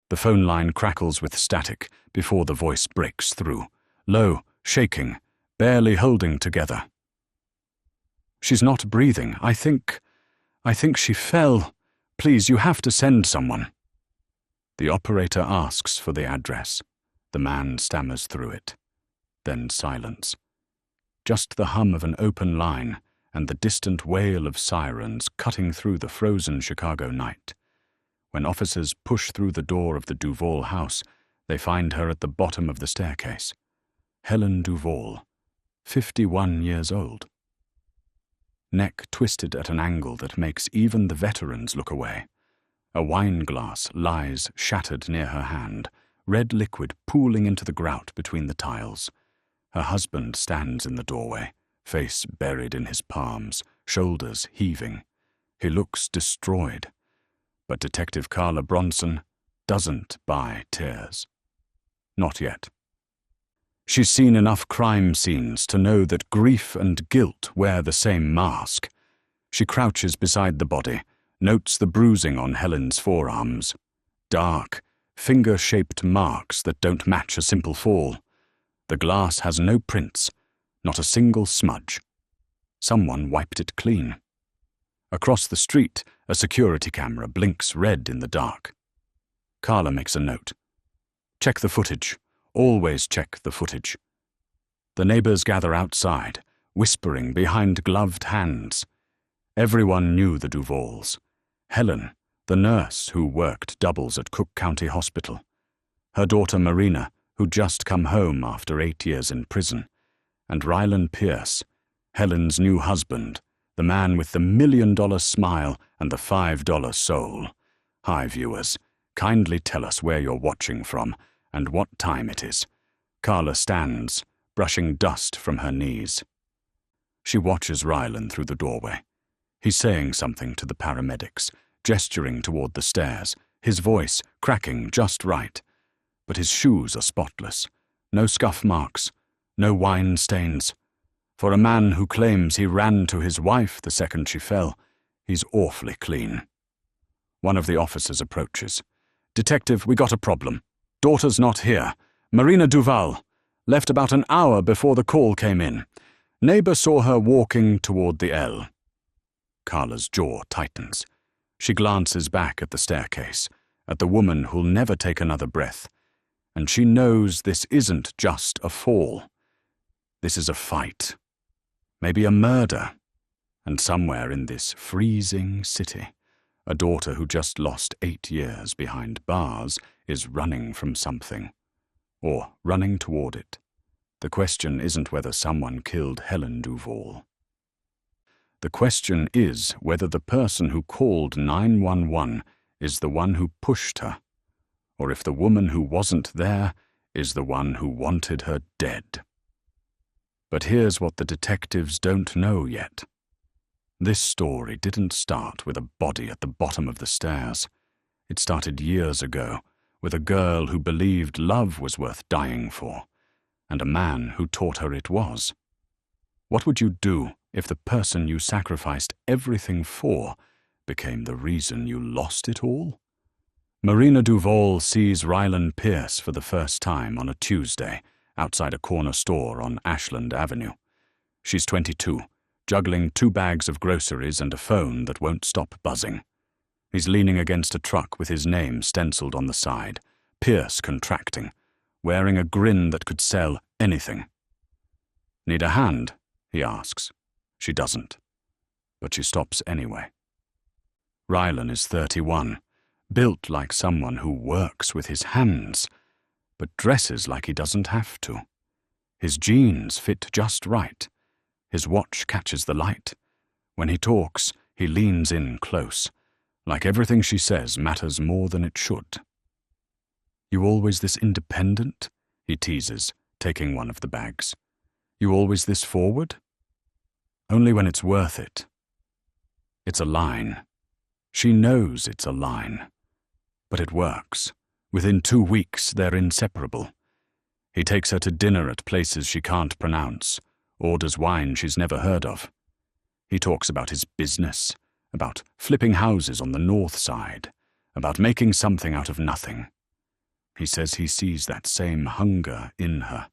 The phone line crackles with static before the voice breaks through, low, shaking, barely holding together. "She's not breathing. I think she fell. Please, you have to send someone." The operator asks for the address. The man stammers through it. Then silence. Just the hum of an open line and the distant wail of sirens cutting through the frozen Chicago night. When officers push through the door of the Duval house, they find her at the bottom of the staircase. Helen Duval, 51 years old. Neck twisted at an angle that makes even the veterans look away. A wine glass lies shattered near her hand, red liquid pooling into the grout between the tiles. Her husband stands in the doorway, face buried in his palms, shoulders heaving. He looks destroyed. But Detective Carla Bronson doesn't buy tears. Not yet. She's seen enough crime scenes to know that grief and guilt wear the same mask. She crouches beside the body, notes the bruising on Helen's forearms. Dark, finger-shaped marks that don't match a simple fall. The glass has no prints, not a single smudge. Someone wiped it clean. Across the street, a security camera blinks red in the dark. Carla makes a note. Check the footage. Always check the footage. The neighbors gather outside, whispering behind gloved hands. Everyone knew the Duvals. Helen, the nurse who worked doubles at Cook County Hospital. Her daughter Marina, who'd just come home after 8 years in prison. And Rylan Pierce, Helen's new husband, the man with the $1 million smile and the $5 soul. Hi, viewers. Kindly tell us where you're watching from and what time it is. Carla stands, brushing dust from her knees. She watches Rylan through the doorway. He's saying something to the paramedics, gesturing toward the stairs, his voice cracking just right. But his shoes are spotless. No scuff marks, no wine stains. For a man who claims he ran to his wife the second she fell, he's awfully clean. One of the officers approaches. "Detective, we got a problem. Daughter's not here. Marina Duval. Left about an hour before the call came in. Neighbor saw her walking toward the L." Carla's jaw tightens. She glances back at the staircase, at the woman who'll never take another breath. And she knows this isn't just a fall. This is a fight. Maybe a murder. And somewhere in this freezing city, a daughter who just lost 8 years behind bars is running from something. Or running toward it. The question isn't whether someone killed Helen Duval. The question is whether the person who called 911 is the one who pushed her, or if the woman who wasn't there is the one who wanted her dead. But here's what the detectives don't know yet. This story didn't start with a body at the bottom of the stairs. It started years ago, with a girl who believed love was worth dying for, and a man who taught her it was. What would you do if the person you sacrificed everything for became the reason you lost it all? Marina Duval sees Rylan Pierce for the first time on a Tuesday, outside a corner store on Ashland Avenue. She's 22, juggling 2 bags of groceries and a phone that won't stop buzzing. He's leaning against a truck with his name stenciled on the side, Pierce contracting, wearing a grin that could sell anything. "Need a hand?" he asks. She doesn't, but she stops anyway. Rylan is 31, built like someone who works with his hands, but dresses like he doesn't have to. His jeans fit just right. His watch catches the light. When he talks, he leans in close, like everything she says matters more than it should. "You always this independent?" he teases, taking one of the bags. "You always this forward?" "Only when it's worth it." It's a line. She knows it's a line. But it works. Within 2 weeks, they're inseparable. He takes her to dinner at places she can't pronounce, orders wine she's never heard of. He talks about his business, about flipping houses on the north side, about making something out of nothing. He says he sees that same hunger in her,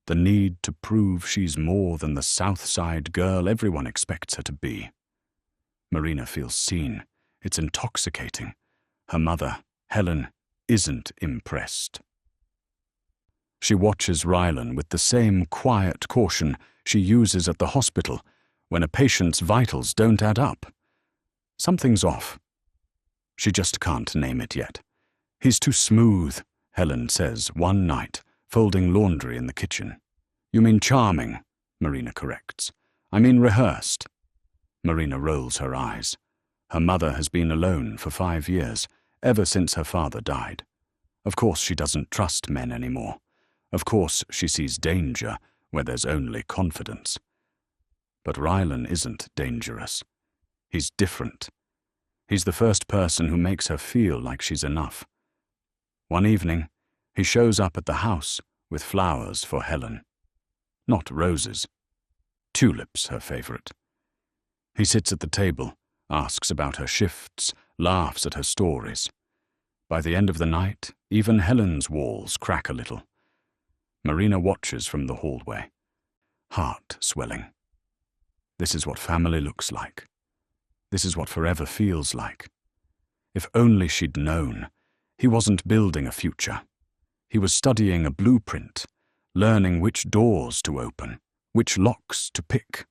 the need to prove she's more than the South Side girl everyone expects her to be. Marina feels seen. It's intoxicating. Her mother, Helen, isn't impressed. She watches Rylan with the same quiet caution she uses at the hospital when a patient's vitals don't add up. Something's off. She just can't name it yet. He's too smooth, Helen says one night, folding laundry in the kitchen. You mean charming, Marina corrects. I mean rehearsed. Marina rolls her eyes. Her mother has been alone for 5 years, ever since her father died. Of course she doesn't trust men anymore. Of course she sees danger where there's only confidence. But Rylan isn't dangerous. He's different. He's the first person who makes her feel like she's enough. One evening, he shows up at the house with flowers for Helen. Not roses. Tulips, her favorite. He sits at the table, asks about her shifts, laughs at her stories. By the end of the night, even Helen's walls crack a little. Marina watches from the hallway, heart swelling. This is what family looks like. This is what forever feels like. If only she'd known. He wasn't building a future. He was studying a blueprint, learning which doors to open, which locks to pick.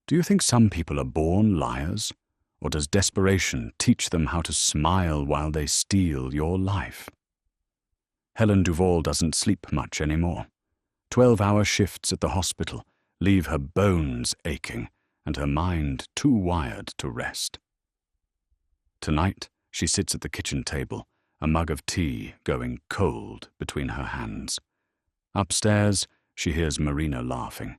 Do you think some people are born liars, or does desperation teach them how to smile while they steal your life? Helen Duvall doesn't sleep much anymore. 12-hour shifts at the hospital leave her bones aching and her mind too wired to rest. Tonight, she sits at the kitchen table, a mug of tea going cold between her hands. Upstairs, she hears Marina laughing,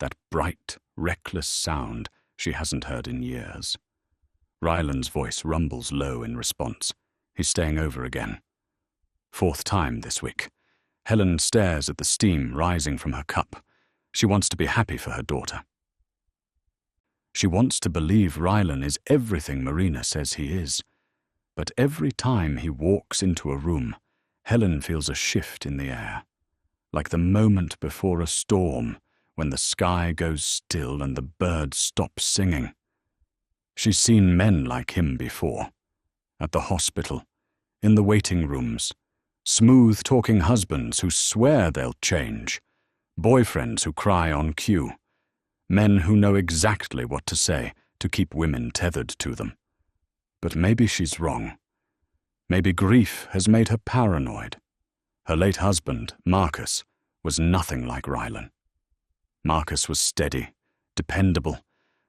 that bright, reckless sound she hasn't heard in years. Rylan's voice rumbles low in response. He's staying over again. 4th time this week. Helen stares at the steam rising from her cup. She wants to be happy for her daughter. She wants to believe Rylan is everything Marina says he is. But every time he walks into a room, Helen feels a shift in the air, like the moment before a storm when the sky goes still and the birds stop singing. She's seen men like him before, at the hospital, in the waiting rooms, smooth-talking husbands who swear they'll change, boyfriends who cry on cue, men who know exactly what to say to keep women tethered to them. But maybe she's wrong. Maybe grief has made her paranoid. Her late husband, Marcus, was nothing like Rylan. Marcus was steady, dependable,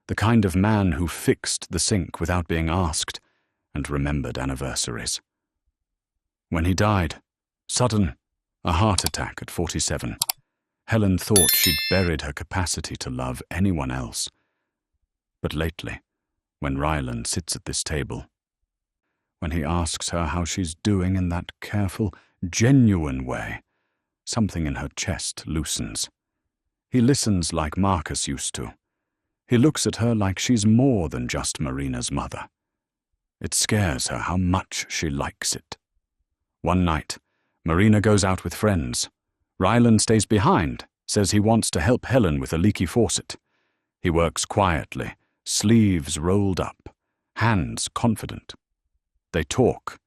the kind of man who fixed the sink without being asked and remembered anniversaries. When he died, sudden, a heart attack at 47, Helen thought she'd buried her capacity to love anyone else. But lately, when Rylan sits at this table, when he asks her how she's doing in that careful, genuine way, something in her chest loosens. He listens like Marcus used to. He looks at her like she's more than just Marina's mother. It scares her how much she likes it. One night, Marina goes out with friends. Rylan stays behind, says he wants to help Helen with a leaky faucet. He works quietly, sleeves rolled up, hands confident. They talk.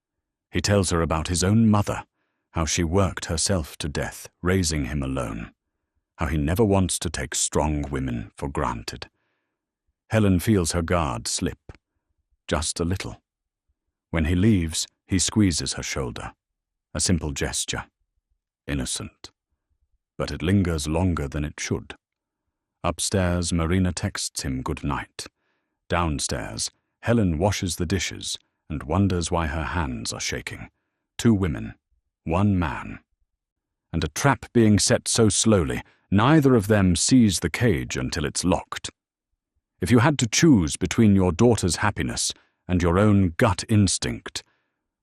He tells her about his own mother, how she worked herself to death, raising him alone, how he never wants to take strong women for granted. Helen feels her guard slip, just a little. When he leaves, he squeezes her shoulder, a simple gesture, innocent. But it lingers longer than it should. Upstairs, Marina texts him good night. Downstairs, Helen washes the dishes and wonders why her hands are shaking. 2 women, 1 man. And a trap being set so slowly, neither of them sees the cage until it's locked. If you had to choose between your daughter's happiness and your own gut instinct,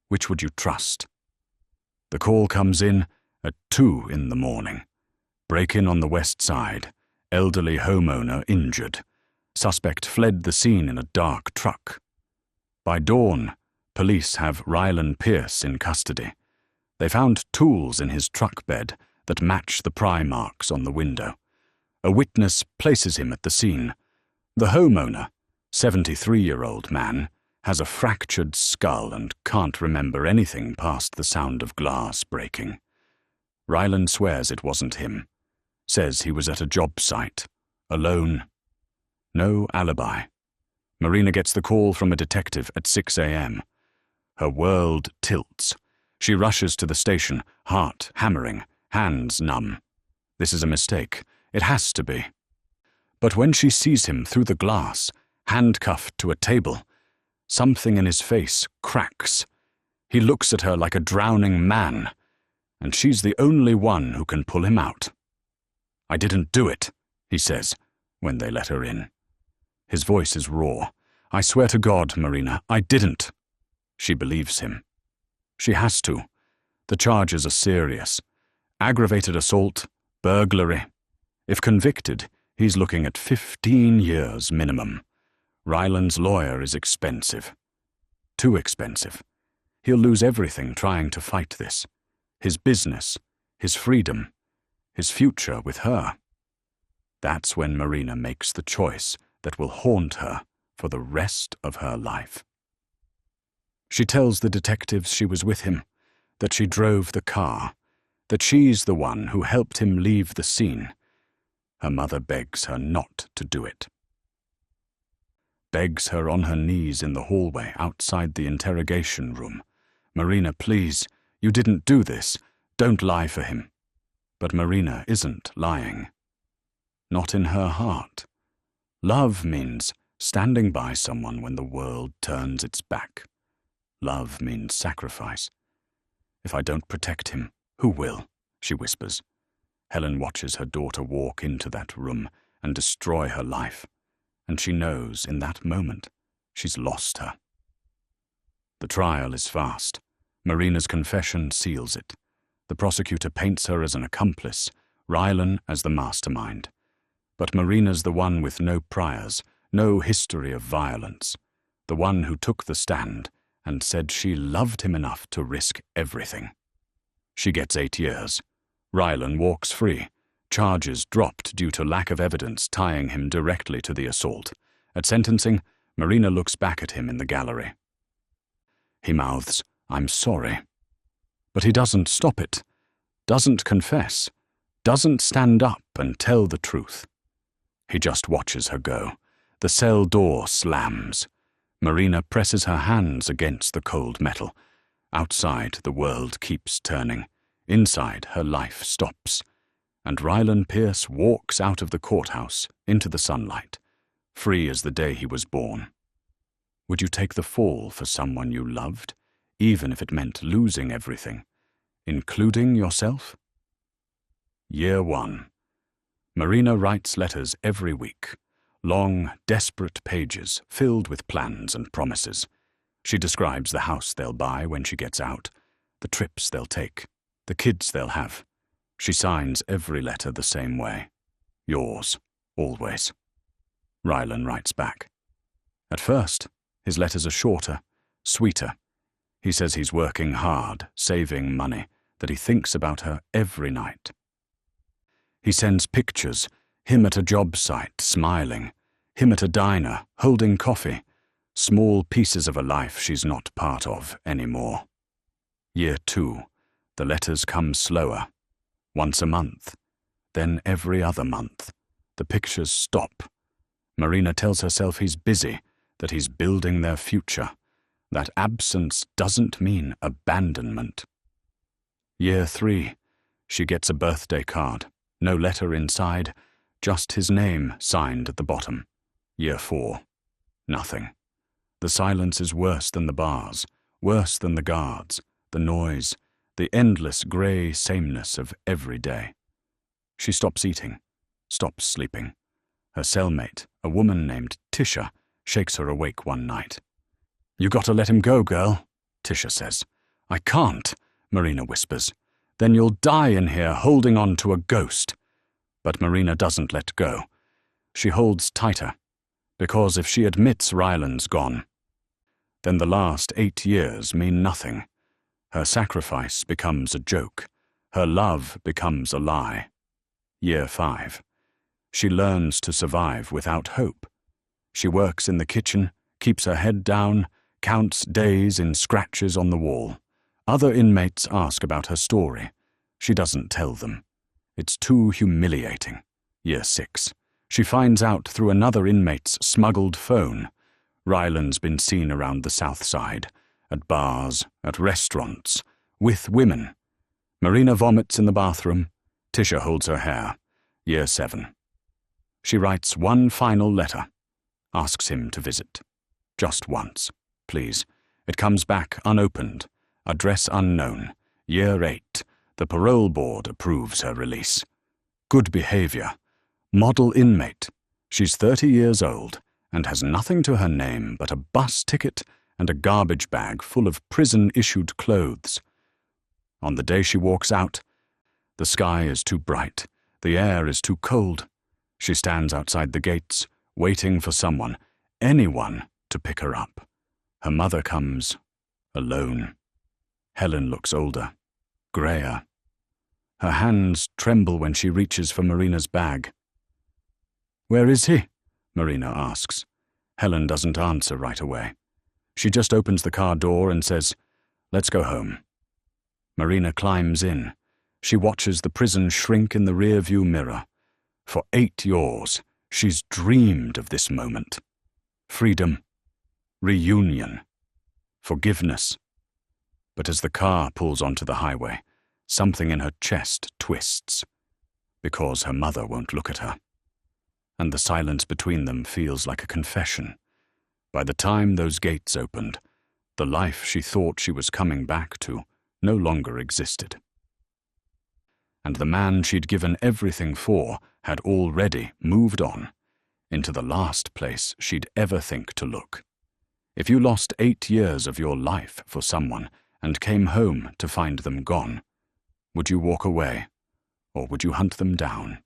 which would you trust? The call comes in at 2 in the morning. Break-in on the west side. Elderly homeowner injured. Suspect fled the scene in a dark truck. By dawn, police have Rylan Pierce in custody. They found tools in his truck bed that match the pry marks on the window. A witness places him at the scene. The homeowner, 73-year-old man, has a fractured skull and can't remember anything past the sound of glass breaking. Ryland swears it wasn't him. Says he was at a job site, alone. No alibi. Marina gets the call from a detective at 6 a.m. Her world tilts. She rushes to the station, heart hammering, hands numb. This is a mistake. It has to be. But when she sees him through the glass, handcuffed to a table, something in his face cracks. He looks at her like a drowning man, and she's the only one who can pull him out. "I didn't do it," he says, when they let her in. His voice is raw. "I swear to God, Marina, I didn't." She believes him. She has to. The charges are serious. Aggravated assault, burglary. If convicted, he's looking at 15 years minimum. Ryland's lawyer is expensive. Too expensive. He'll lose everything trying to fight this. His business, his freedom, his future with her. That's when Marina makes the choice that will haunt her for the rest of her life. She tells the detectives she was with him, that she drove the car, that she's the one who helped him leave the scene. Her mother begs her not to do it. Begs her on her knees in the hallway outside the interrogation room. "Marina, please, you didn't do this. Don't lie for him." But Marina isn't lying. Not in her heart. Love means standing by someone when the world turns its back. Love means sacrifice. "If I don't protect him, who will?" she whispers. Helen watches her daughter walk into that room and destroy her life, and she knows in that moment she's lost her. The trial is fast. Marina's confession seals it. The prosecutor paints her as an accomplice, Ryland as the mastermind. But Marina's the one with no priors, no history of violence, the one who took the stand and said she loved him enough to risk everything. She gets 8 years. Ryland walks free, charges dropped due to lack of evidence tying him directly to the assault. At sentencing, Marina looks back at him in the gallery. He mouths, "I'm sorry." But he doesn't stop it, doesn't confess, doesn't stand up and tell the truth. He just watches her go. The cell door slams. Marina presses her hands against the cold metal. Outside, the world keeps turning. Inside, her life stops. And Ryland Pierce walks out of the courthouse into the sunlight, free as the day he was born. Would you take the fall for someone you loved, even if it meant losing everything, including yourself? Year 1. Marina writes letters every week. Long, desperate pages filled with plans and promises. She describes the house they'll buy when she gets out, the trips they'll take, the kids they'll have. She signs every letter the same way. Yours, always. Ryland writes back. At first, his letters are shorter, sweeter. He says he's working hard, saving money, that he thinks about her every night. He sends pictures, him at a job site, smiling, him at a diner, holding coffee, small pieces of a life she's not part of anymore. Year 2, the letters come slower, once a month, then every other month. The pictures stop. Marina tells herself he's busy, that he's building their future, that absence doesn't mean abandonment. Year 3, she gets a birthday card, no letter inside, just his name signed at the bottom. Year 4, nothing. The silence is worse than the bars, worse than the guards, the noise, the endless grey sameness of every day. She stops eating, stops sleeping. Her cellmate, a woman named Tisha, shakes her awake one night. "You gotta let him go, girl," Tisha says. "I can't," Marina whispers. "Then you'll die in here holding on to a ghost." But Marina doesn't let go. She holds tighter, because if she admits Ryland's gone, then the last 8 years mean nothing. Her sacrifice becomes a joke. Her love becomes a lie. Year 5. She learns to survive without hope. She works in the kitchen, keeps her head down, counts days in scratches on the wall. Other inmates ask about her story. She doesn't tell them. It's too humiliating. Year 6. She finds out through another inmate's smuggled phone. Ryland's been seen around the South Side, at bars, at restaurants, with women. Marina vomits in the bathroom. Tisha holds her hair. Year 7. She writes one final letter. Asks him to visit. Just once, please. It comes back unopened. Address unknown. Year 8. The parole board approves her release. Good behavior. Model inmate. She's 30 years old and has nothing to her name but a bus ticket and a garbage bag full of prison-issued clothes. On the day she walks out, the sky is too bright, the air is too cold. She stands outside the gates, waiting for someone, anyone, to pick her up. Her mother comes, alone. Helen looks older, greyer. Her hands tremble when she reaches for Marina's bag. "Where is he?" Marina asks. Helen doesn't answer right away. She just opens the car door and says, "Let's go home." Marina climbs in. She watches the prison shrink in the rear-view mirror. For 8 years, she's dreamed of this moment. Freedom, reunion, forgiveness. But as the car pulls onto the highway, something in her chest twists, because her mother won't look at her. And the silence between them feels like a confession. By the time those gates opened, the life she thought she was coming back to no longer existed. And the man she'd given everything for had already moved on, into the last place she'd ever think to look. If you lost 8 years of your life for someone and came home to find them gone, would you walk away, or would you hunt them down?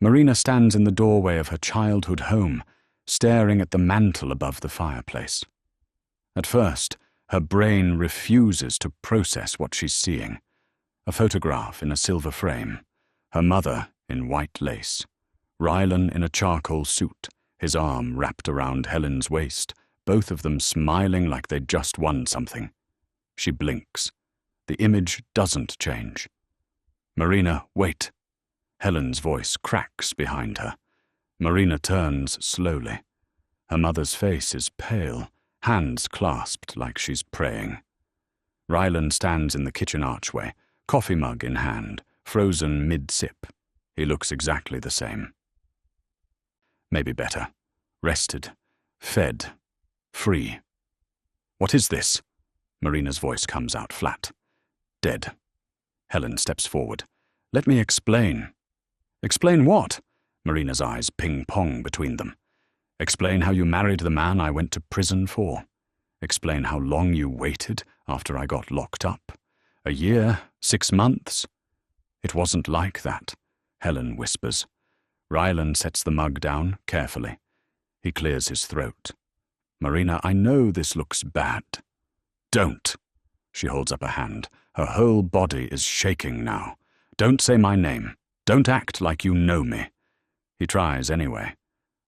Marina stands in the doorway of her childhood home, staring at the mantel above the fireplace. At first, her brain refuses to process what she's seeing. A photograph in a silver frame, her mother in white lace, Rylan in a charcoal suit, his arm wrapped around Helen's waist, both of them smiling like they'd just won something. She blinks. The image doesn't change. "Marina, wait." Helen's voice cracks behind her. Marina turns slowly. Her mother's face is pale, hands clasped like she's praying. Ryland stands in the kitchen archway, coffee mug in hand, frozen mid-sip. He looks exactly the same. Maybe better. Rested. Fed. Free. "What is this?" Marina's voice comes out flat. "Dead." Helen steps forward. "Let me explain." "Explain what?" Marina's eyes ping-pong between them. "Explain how you married the man I went to prison for. Explain how long you waited after I got locked up. 1 year, 6 months. It wasn't like that," Helen whispers. Ryland sets the mug down carefully. He clears his throat. "Marina, I know this looks bad." "Don't." She holds up a hand. Her whole body is shaking now. "Don't say my name. Don't act like you know me." He tries anyway.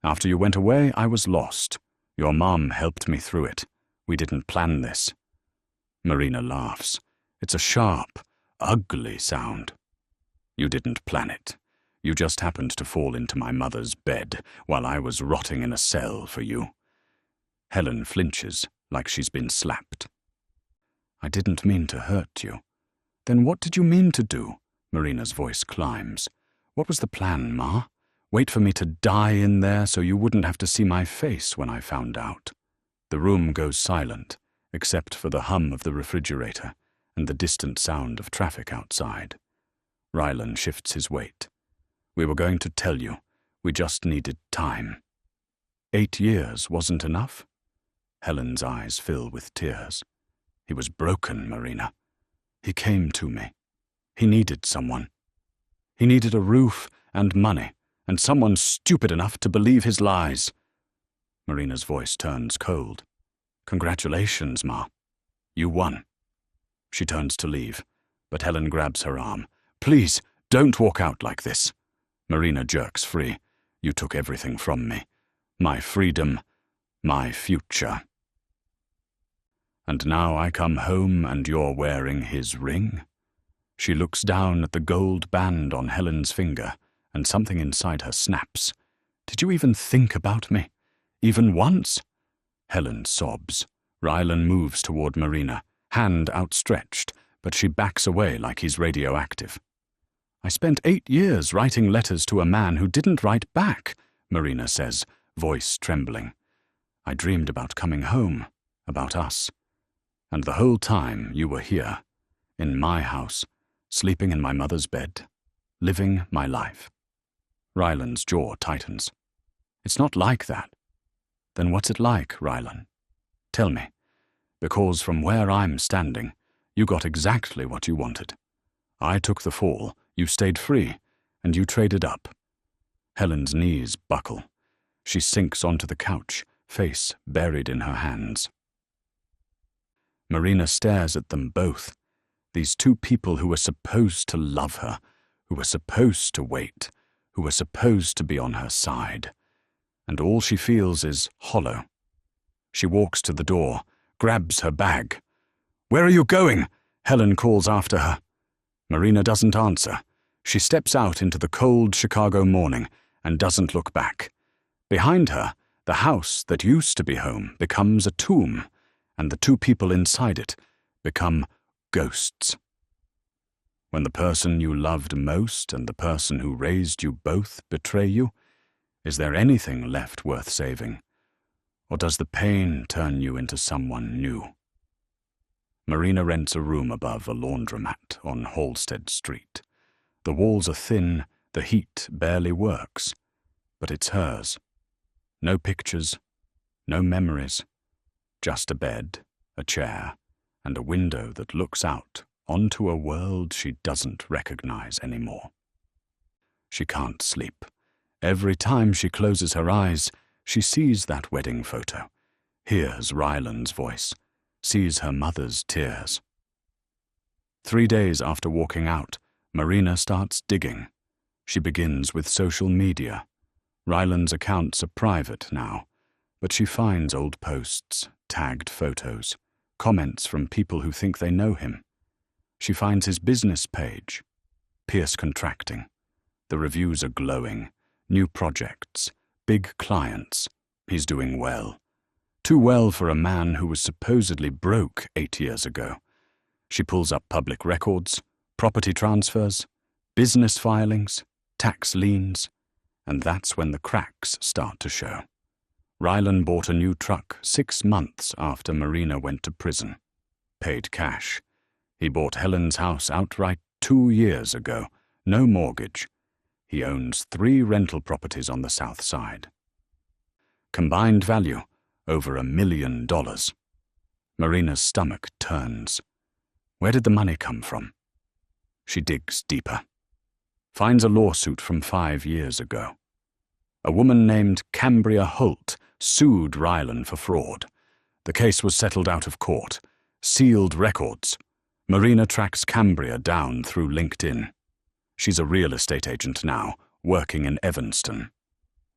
"After you went away, I was lost. Your mom helped me through it. We didn't plan this." Marina laughs. It's a sharp, ugly sound. "You didn't plan it. You just happened to fall into my mother's bed while I was rotting in a cell for you." Helen flinches like she's been slapped. "I didn't mean to hurt you." "Then what did you mean to do?" Marina's voice climbs. "What was the plan, Ma? Wait for me to die in there so you wouldn't have to see my face when I found out." The room goes silent, except for the hum of the refrigerator and the distant sound of traffic outside. Ryland shifts his weight. "We were going to tell you. We just needed time." 8 years wasn't enough? Helen's eyes fill with tears. "He was broken, Marina. He came to me. He needed someone. He needed a roof and money, and someone stupid enough to believe his lies." Marina's voice turns cold. "Congratulations, Ma. You won." She turns to leave, but Helen grabs her arm. "Please, don't walk out like this." Marina jerks free. "You took everything from me. My freedom, my future. And now I come home and you're wearing his ring?" She looks down at the gold band on Helen's finger, and something inside her snaps. "Did you even think about me? Even once?" Helen sobs. Rylan moves toward Marina, hand outstretched, but she backs away like he's radioactive. "I spent 8 years writing letters to a man who didn't write back," Marina says, voice trembling. "I dreamed about coming home, about us. And the whole time you were here, in my house, sleeping in my mother's bed, living my life." Rylan's jaw tightens. "It's not like that." "Then what's it like, Rylan? Tell me, because from where I'm standing, you got exactly what you wanted. I took the fall, you stayed free, and you traded up." Helen's knees buckle. She sinks onto the couch, face buried in her hands. Marina stares at them both, these two people who were supposed to love her, who were supposed to wait, who were supposed to be on her side. And all she feels is hollow. She walks to the door, grabs her bag. "Where are you going?" Helen calls after her. Marina doesn't answer. She steps out into the cold Chicago morning and doesn't look back. Behind her, the house that used to be home becomes a tomb, and the two people inside it become ghosts. When the person you loved most and the person who raised you both betray you, is there anything left worth saving? Or does the pain turn you into someone new? Marina rents a room above a laundromat on Halsted Street. The walls are thin, the heat barely works, but it's hers. No pictures, no memories, just a bed, a chair, and a window that looks out onto a world she doesn't recognize anymore. She can't sleep. Every time she closes her eyes, she sees that wedding photo, hears Rylan's voice, sees her mother's tears. 3 days after walking out, Marina starts digging. She begins with social media. Rylan's accounts are private now, but she finds old posts, tagged photos, comments from people who think they know him. She finds his business page, Pierce Contracting. The reviews are glowing. New projects, big clients. He's doing well. Too well for a man who was supposedly broke 8 years ago. She pulls up public records, property transfers, business filings, tax liens, and that's when the cracks start to show. Rylan bought a new truck 6 months after Marina went to prison. Paid cash. He bought Helen's house outright 2 years ago. No mortgage. He owns 3 rental properties on the south side. Combined value, over $1 million. Marina's stomach turns. Where did the money come from? She digs deeper. Finds a lawsuit from 5 years ago. A woman named Cambria Holt sued Rylan for fraud. The case was settled out of court. Sealed records. Marina tracks Cambria down through LinkedIn. She's a real estate agent now, working in Evanston.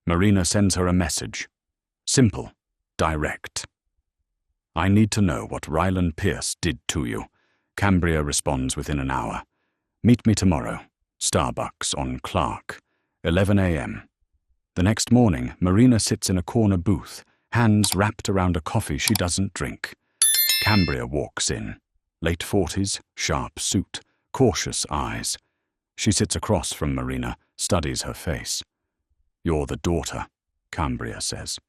Marina sends her a message. Simple, direct. "I need to know what Rylan Pierce did to you." Cambria responds within an hour. "Meet me tomorrow. Starbucks on Clark, 11 a.m. The next morning, Marina sits in a corner booth, hands wrapped around a coffee she doesn't drink. Cambria walks in. Late 40s, sharp suit, cautious eyes. She sits across from Marina, studies her face. "You're the daughter," Cambria says.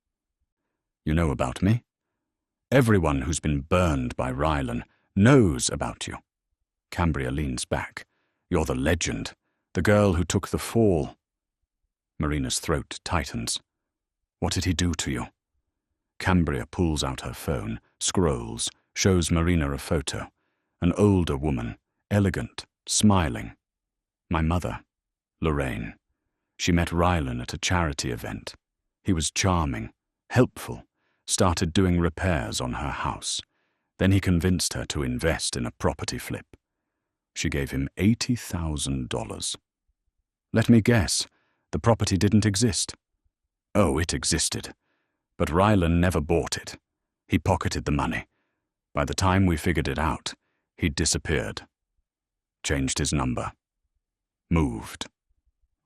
"You know about me? Everyone who's been burned by Rylan knows about you." Cambria leans back. "You're the legend, the girl who took the fall." Marina's throat tightens. "What did he do to you?" Cambria pulls out her phone, scrolls, shows Marina a photo. An older woman, elegant, smiling. "My mother, Lorraine. She met Rylan at a charity event. He was charming, helpful, started doing repairs on her house. Then he convinced her to invest in a property flip. She gave him $80,000. Let me guess, the property didn't exist. Oh, it existed. But Rylan never bought it. He pocketed the money. By the time we figured it out, he'd disappeared. Changed his number. Moved.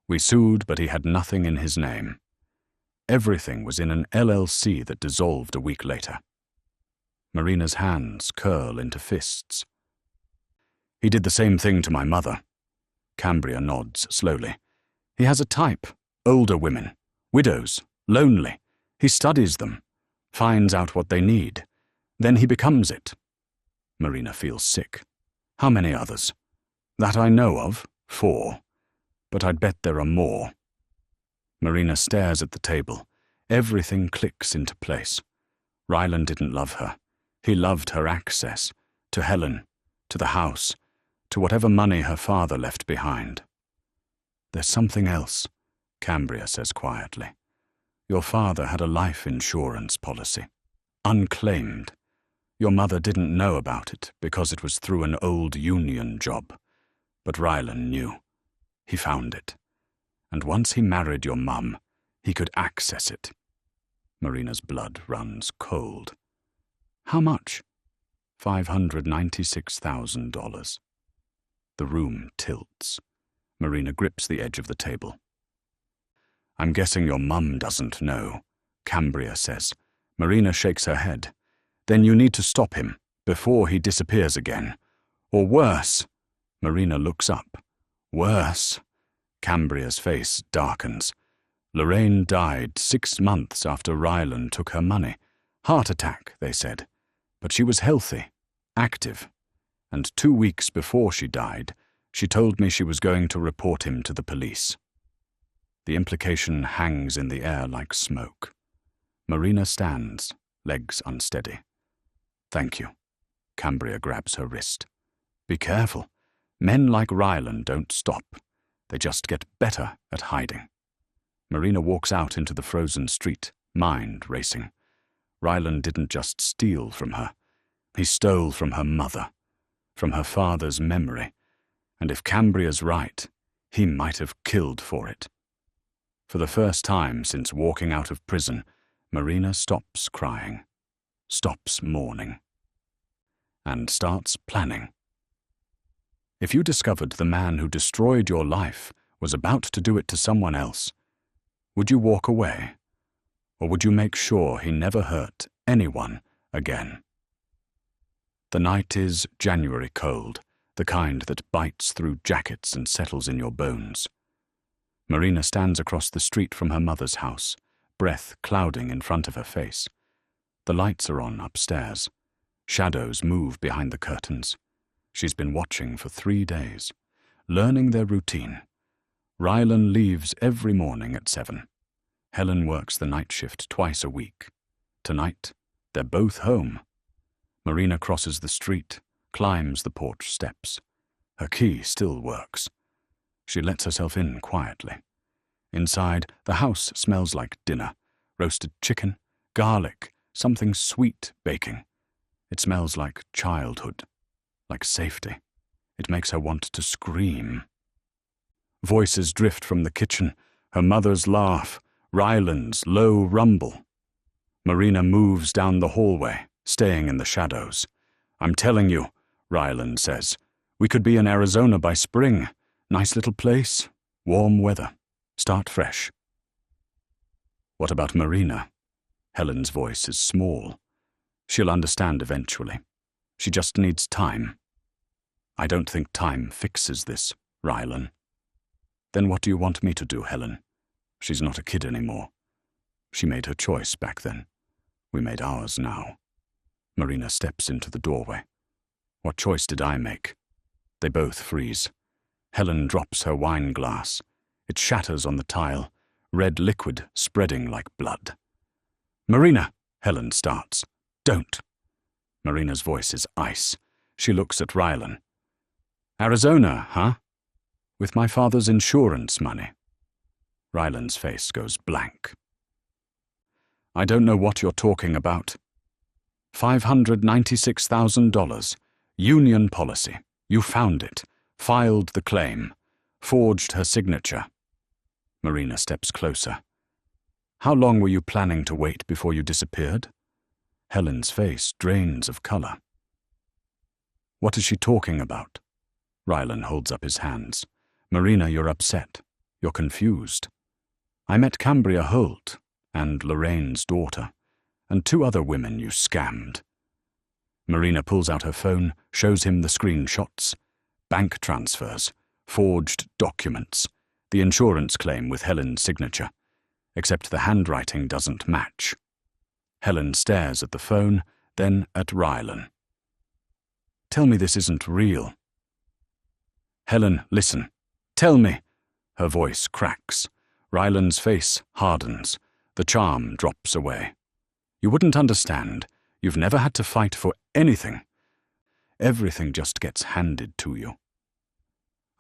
We sued, but he had nothing in his name. Everything was in an LLC that dissolved a week later. Marina's hands curl into fists. He did the same thing to my mother. Cambria nods slowly. He has a type. Older women. Widows. Lonely. He studies them. Finds out what they need. Then he becomes it. Marina feels sick. How many others? That I know of, 4. But I'd bet there are more. Marina stares at the table. Everything clicks into place. Rylan didn't love her. He loved her access. To Helen. To the house. To whatever money her father left behind. There's something else, Cambria says quietly. Your father had a life insurance policy. Unclaimed. Your mother didn't know about it because it was through an old union job. But Rylan knew. He found it. And once he married your mum, he could access it. Marina's blood runs cold. How much? $596,000. The room tilts. Marina grips the edge of the table. I'm guessing your mum doesn't know, Cambria says. Marina shakes her head. Then you need to stop him before he disappears again. Or worse. Marina looks up. Worse. Cambria's face darkens. Lorraine died 6 months after Rylan took her money. Heart attack, they said. But she was healthy, active. And 2 weeks before she died, she told me she was going to report him to the police. The implication hangs in the air like smoke. Marina stands, legs unsteady. Thank you. Cambria grabs her wrist. Be careful. Men like Rylan don't stop. They just get better at hiding. Marina walks out into the frozen street, mind racing. Rylan didn't just steal from her. He stole from her mother, from her father's memory. And if Cambria's right, he might have killed for it. For the first time since walking out of prison, Marina stops crying, stops mourning, and starts planning. If you discovered the man who destroyed your life was about to do it to someone else, would you walk away? Or would you make sure he never hurt anyone again? The night is January cold, the kind that bites through jackets and settles in your bones. Marina stands across the street from her mother's house, breath clouding in front of her face. The lights are on upstairs. Shadows move behind the curtains. She's been watching for 3 days, learning their routine. Rylan leaves every morning at 7. Helen works the night shift twice a week. Tonight, they're both home. Marina crosses the street, climbs the porch steps. Her key still works. She lets herself in quietly. Inside, the house smells like dinner. Roasted chicken, garlic, something sweet baking. It smells like childhood, like safety. It makes her want to scream. Voices drift from the kitchen, her mother's laugh, Rylan's low rumble. Marina moves down the hallway, staying in the shadows. I'm telling you, Rylan says, we could be in Arizona by spring. Nice little place, warm weather, start fresh. What about Marina? Helen's voice is small. She'll understand eventually. She just needs time. I don't think time fixes this, Rylan. Then what do you want me to do, Helen? She's not a kid anymore. She made her choice back then. We made ours now. Marina steps into the doorway. What choice did I make? They both freeze. Helen drops her wine glass. It shatters on the tile, red liquid spreading like blood. Marina, Helen starts. Don't. Marina's voice is ice. She looks at Rylan. Arizona, huh? With my father's insurance money. Rylan's face goes blank. I don't know what you're talking about. $596,000. Union policy. You found it. Filed the claim. Forged her signature. Marina steps closer. How long were you planning to wait before you disappeared? Helen's face drains of color. What is she talking about? Rylan holds up his hands. Marina, you're upset. You're confused. I met Cambria Holt and Lorraine's daughter, and 2 other women you scammed. Marina pulls out her phone, shows him the screenshots. Bank transfers, forged documents, the insurance claim with Helen's signature, except the handwriting doesn't match. Helen stares at the phone, then at Rylan. Tell me this isn't real. Helen, listen. Tell me. Her voice cracks. Rylan's face hardens. The charm drops away. You wouldn't understand. You've never had to fight for anything. Everything just gets handed to you.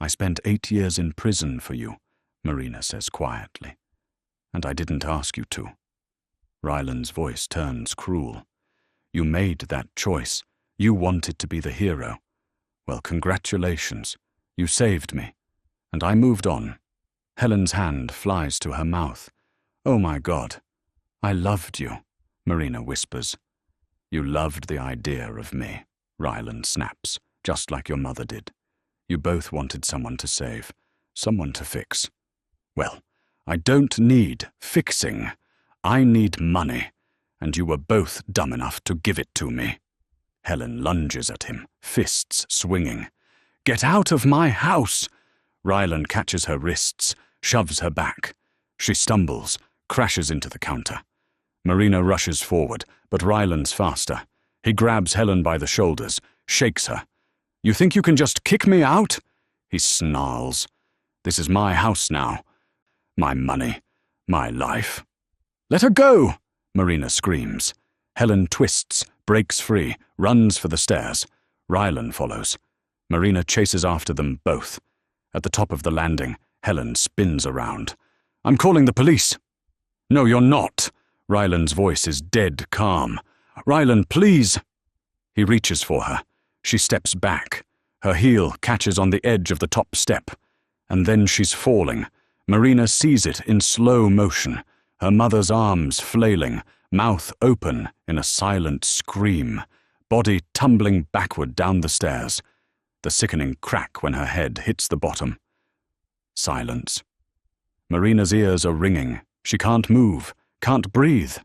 I spent 8 years in prison for you, Marina says quietly. And I didn't ask you to. Rylan's voice turns cruel. You made that choice. You wanted to be the hero. Well, congratulations. You saved me. And I moved on. Helen's hand flies to her mouth. Oh my God. I loved you, Marina whispers. You loved the idea of me, Rylan snaps, just like your mother did. You both wanted someone to save, someone to fix. Well, I don't need fixing. I need money, and you were both dumb enough to give it to me. Helen lunges at him, fists swinging. Get out of my house! Rylan catches her wrists, shoves her back. She stumbles, crashes into the counter. Marina rushes forward, but Rylan's faster. He grabs Helen by the shoulders, shakes her. You think you can just kick me out? He snarls. This is my house now. My money. My life. Let her go! Marina screams. Helen twists, breaks free, runs for the stairs. Rylan follows. Marina chases after them both. At the top of the landing, Helen spins around. I'm calling the police. No, you're not. Rylan's voice is dead calm. Rylan, please. He reaches for her. She steps back. Her heel catches on the edge of the top step. And then she's falling. Marina sees it in slow motion, her mother's arms flailing, mouth open in a silent scream, body tumbling backward down the stairs. The sickening crack when her head hits the bottom. Silence. Marina's ears are ringing. She can't move, can't breathe.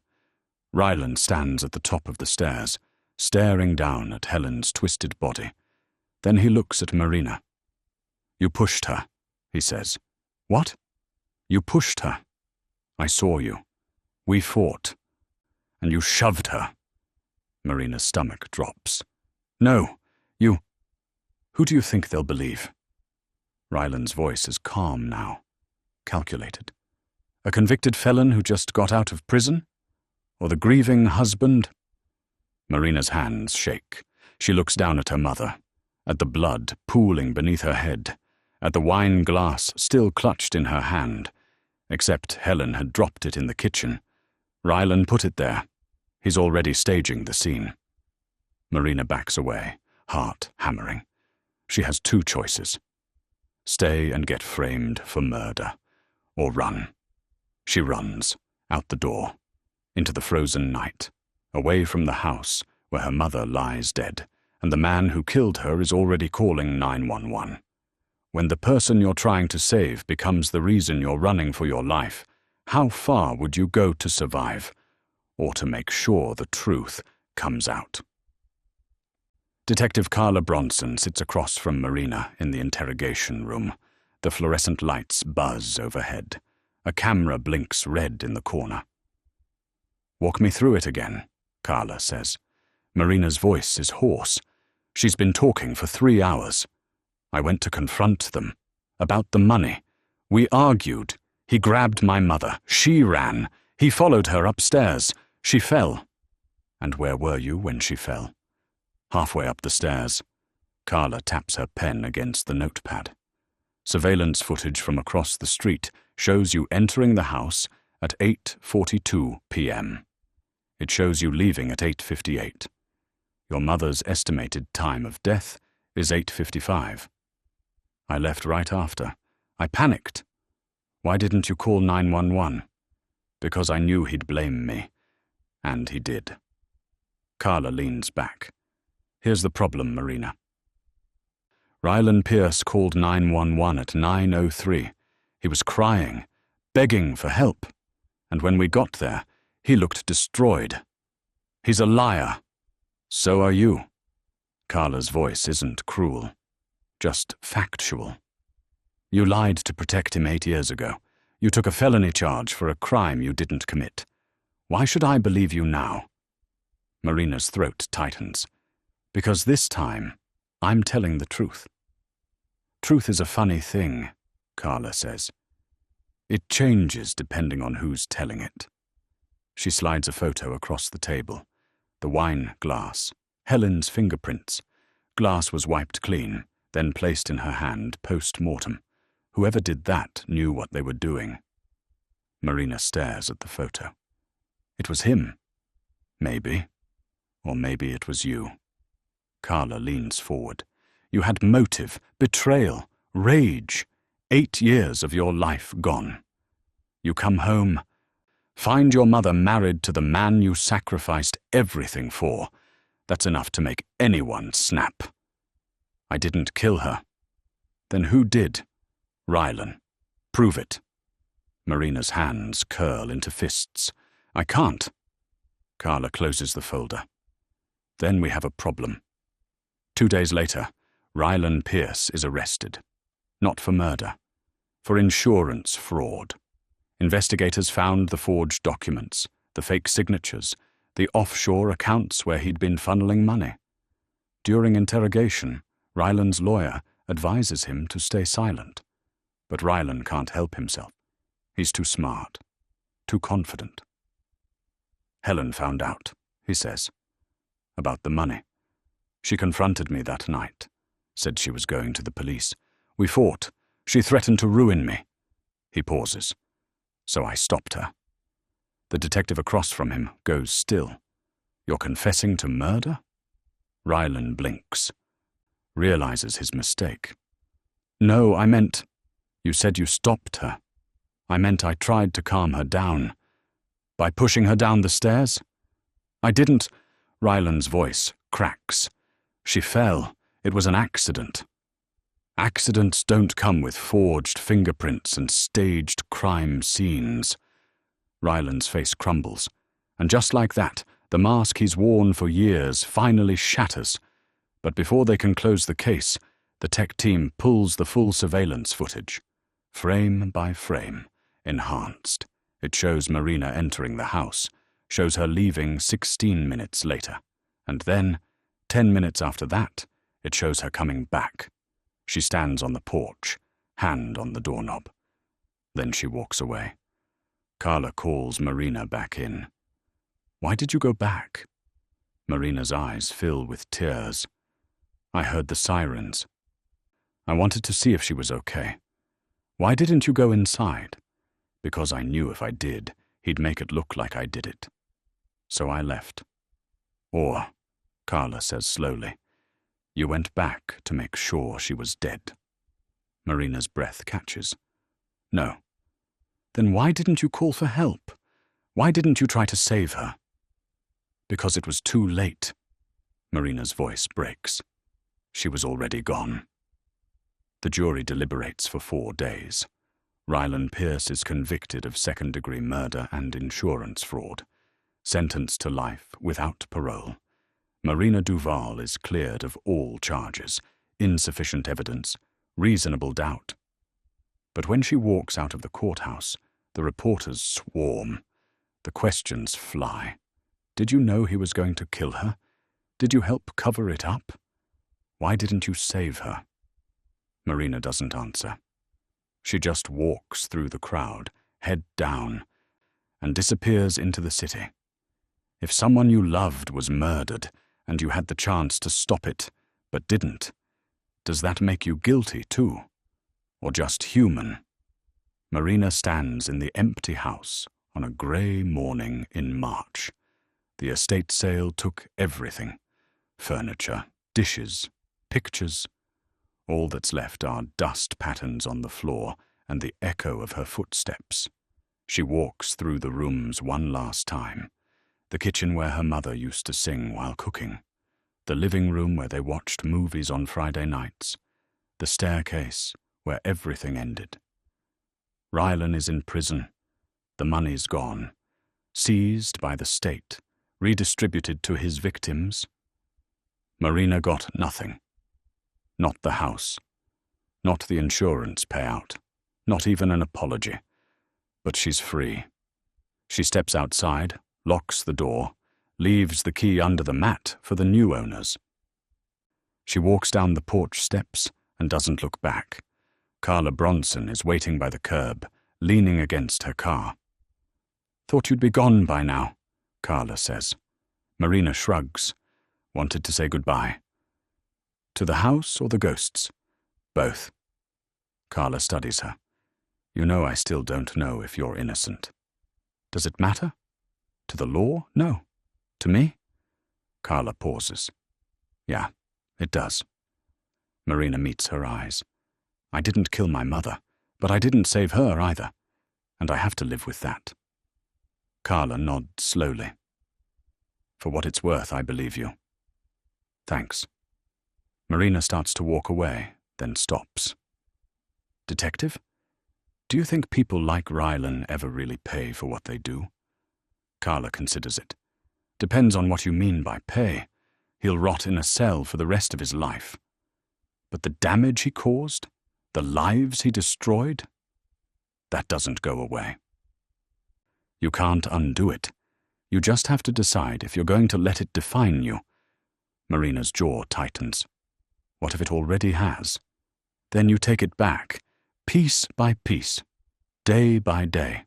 Rylan stands at the top of the stairs, staring down at Helen's twisted body. Then he looks at Marina. You pushed her, he says. What? You pushed her. I saw you. We fought. And you shoved her. Marina's stomach drops. No, you... Who do you think they'll believe? Rylan's voice is calm now, calculated. A convicted felon who just got out of prison? Or the grieving husband? Marina's hands shake. She looks down at her mother, at the blood pooling beneath her head, at the wine glass still clutched in her hand, except Helen had dropped it in the kitchen. Rylan put it there. He's already staging the scene. Marina backs away, heart hammering. She has 2 choices. Stay and get framed for murder, or run. She runs, out the door, into the frozen night, away from the house where her mother lies dead, and the man who killed her is already calling 911. When the person you're trying to save becomes the reason you're running for your life, how far would you go to survive, or to make sure the truth comes out? Detective Carla Bronson sits across from Marina in the interrogation room. The fluorescent lights buzz overhead. A camera blinks red in the corner. Walk me through it again, Carla says. Marina's voice is hoarse. She's been talking for 3 hours. I went to confront them. About the money. We argued. He grabbed my mother. She ran. He followed her upstairs. She fell. And where were you when she fell? Halfway up the stairs. Carla taps her pen against the notepad. Surveillance footage from across the street shows you entering the house at 8:42 p.m. It shows you leaving at 8:58. Your mother's estimated time of death is 8:55. I left right after. I panicked. Why didn't you call 911? Because I knew he'd blame me. And he did. Carla leans back. Here's the problem, Marina. Ryland Pierce called 911 at 9:03. He was crying, begging for help. And when we got there, he looked destroyed. He's a liar. So are you. Carla's voice isn't cruel, just factual. You lied to protect him 8 years ago. You took a felony charge for a crime you didn't commit. Why should I believe you now? Marina's throat tightens. Because this time, I'm telling the truth. Truth is a funny thing, Carla says. It changes depending on who's telling it. She slides a photo across the table. The wine glass, Helen's fingerprints. Glass was wiped clean, then placed in her hand post-mortem. Whoever did that knew what they were doing. Marina stares at the photo. It was him. Maybe. Or maybe it was you. Carla leans forward. You had motive, betrayal, rage. 8 years of your life gone. You come home, find your mother married to the man you sacrificed everything for. That's enough to make anyone snap. I didn't kill her. Then who did? Rylan. Prove it. Marina's hands curl into fists. I can't. Carla closes the folder. Then we have a problem. 2 days later, Rylan Pierce is arrested. Not for murder. For insurance fraud. Investigators found the forged documents, the fake signatures, the offshore accounts where he'd been funneling money. During interrogation, Rylan's lawyer advises him to stay silent. But Rylan can't help himself. He's too smart, too confident. Helen found out, he says, about the money. She confronted me that night, said she was going to the police. We fought. She threatened to ruin me. He pauses. So I stopped her. The detective across from him goes still. You're confessing to murder? Rylan blinks. Realizes his mistake. No, I meant... You said you stopped her. I meant I tried to calm her down. By pushing her down the stairs? I didn't... Rylan's voice cracks. She fell. It was an accident. Accidents don't come with forged fingerprints and staged crime scenes. Rylan's face crumbles, and just like that, the mask he's worn for years finally shatters. But before they can close the case, the tech team pulls the full surveillance footage. Frame by frame, enhanced. It shows Marina entering the house, shows her leaving 16 minutes later, and then, 10 minutes after that, it shows her coming back. She stands on the porch, hand on the doorknob. Then she walks away. Carla calls Marina back in. Why did you go back? Marina's eyes fill with tears. I heard the sirens. I wanted to see if she was okay. Why didn't you go inside? Because I knew if I did, he'd make it look like I did it. So I left. Or, Carla says slowly, you went back to make sure she was dead. Marina's breath catches. No. Then why didn't you call for help? Why didn't you try to save her? Because it was too late. Marina's voice breaks. She was already gone. The jury deliberates for 4 days. Rylan Pierce is convicted of second-degree murder and insurance fraud, sentenced to life without parole. Marina Duval is cleared of all charges, insufficient evidence, reasonable doubt. But when she walks out of the courthouse, the reporters swarm. The questions fly. Did you know he was going to kill her? Did you help cover it up? Why didn't you save her? Marina doesn't answer. She just walks through the crowd, head down, and disappears into the city. If someone you loved was murdered, and you had the chance to stop it, but didn't, does that make you guilty too? Or just human? Marina stands in the empty house on a grey morning in March. The estate sale took everything. Furniture, dishes, pictures. All that's left are dust patterns on the floor and the echo of her footsteps. She walks through the rooms one last time. The kitchen where her mother used to sing while cooking. The living room where they watched movies on Friday nights. The staircase where everything ended. Rylan is in prison. The money's gone. Seized by the state. Redistributed to his victims. Marina got nothing. Not the house. Not the insurance payout. Not even an apology. But she's free. She steps outside, locks the door, leaves the key under the mat for the new owners. She walks down the porch steps and doesn't look back. Carla Bronson is waiting by the curb, leaning against her car. "Thought you'd be gone by now," Carla says. Marina shrugs. Wanted to say goodbye. "To the house or the ghosts?" "Both." Carla studies her. "You know I still don't know if you're innocent." "Does it matter? To the law? No. To me?" Carla pauses. "Yeah, it does." Marina meets her eyes. "I didn't kill my mother, but I didn't save her either, and I have to live with that." Carla nods slowly. "For what it's worth, I believe you." "Thanks." Marina starts to walk away, then stops. "Detective? Do you think people like Rylan ever really pay for what they do?" Carla considers it. "Depends on what you mean by pay. He'll rot in a cell for the rest of his life. But the damage he caused, the lives he destroyed, that doesn't go away. You can't undo it. You just have to decide if you're going to let it define you." Marina's jaw tightens. What if it already has? Then you take it back, piece by piece, day by day.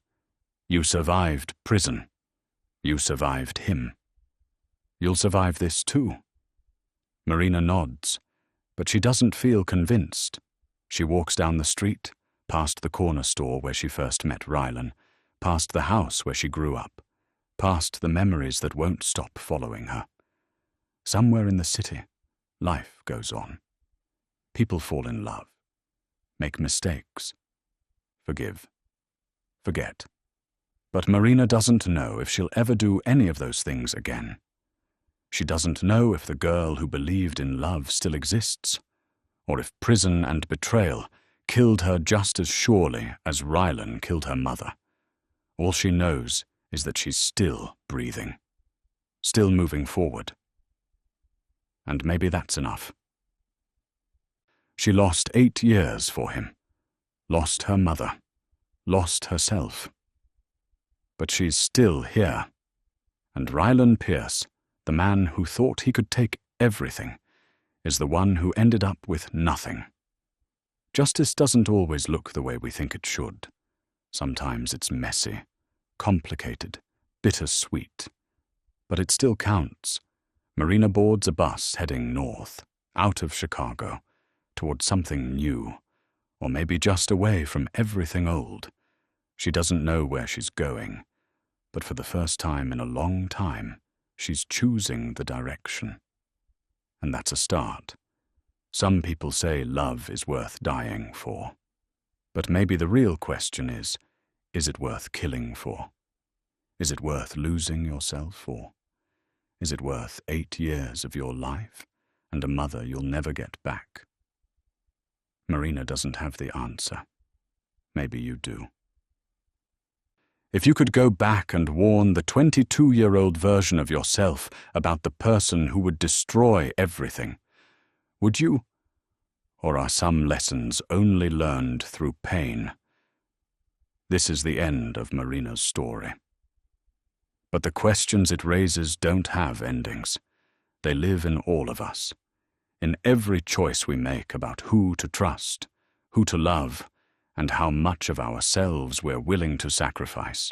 You survived prison. You survived him. You'll survive this too. Marina nods, but she doesn't feel convinced. She walks down the street, past the corner store where she first met Rylan, past the house where she grew up, past the memories that won't stop following her. Somewhere in the city, life goes on. People fall in love, make mistakes, forgive, forget. But Marina doesn't know if she'll ever do any of those things again. She doesn't know if the girl who believed in love still exists, or if prison and betrayal killed her just as surely as Rylan killed her mother. All she knows is that she's still breathing, still moving forward. And maybe that's enough. She lost 8 years for him, lost her mother, lost herself. But she's still here. And Rylan Pierce, the man who thought he could take everything, is the one who ended up with nothing. Justice doesn't always look the way we think it should. Sometimes it's messy, complicated, bittersweet. But it still counts. Marina boards a bus heading north, out of Chicago, towards something new, or maybe just away from everything old. She doesn't know where she's going, but for the first time in a long time, she's choosing the direction. And that's a start. Some people say love is worth dying for. But maybe the real question is it worth killing for? Is it worth losing yourself for? Is it worth 8 years of your life and a mother you'll never get back? Marina doesn't have the answer. Maybe you do. If you could go back and warn the 22-year-old version of yourself about the person who would destroy everything, would you? Or are some lessons only learned through pain? This is the end of Marina's story. But the questions it raises don't have endings. They live in all of us, in every choice we make about who to trust, who to love, and how much of ourselves we're willing to sacrifice.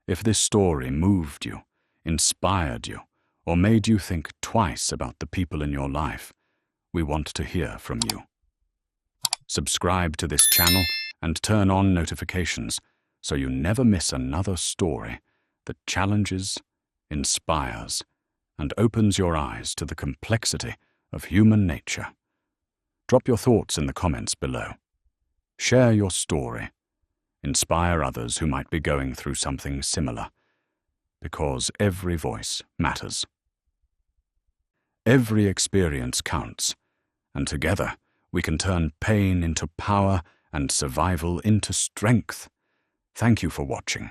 If this story moved you, inspired you, or made you think twice about the people in your life, we want to hear from you. Subscribe to this channel and turn on notifications so you never miss another story that challenges, inspires, and opens your eyes to the complexity of human nature. Drop your thoughts in the comments below. Share your story. Inspire others who might be going through something similar, because every voice matters. Every experience counts, and together we can turn pain into power and survival into strength. Thank you for watching.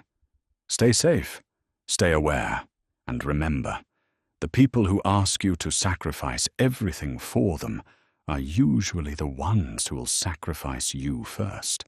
Stay safe, stay aware, and remember, the people who ask you to sacrifice everything for them are usually the ones who will sacrifice you first.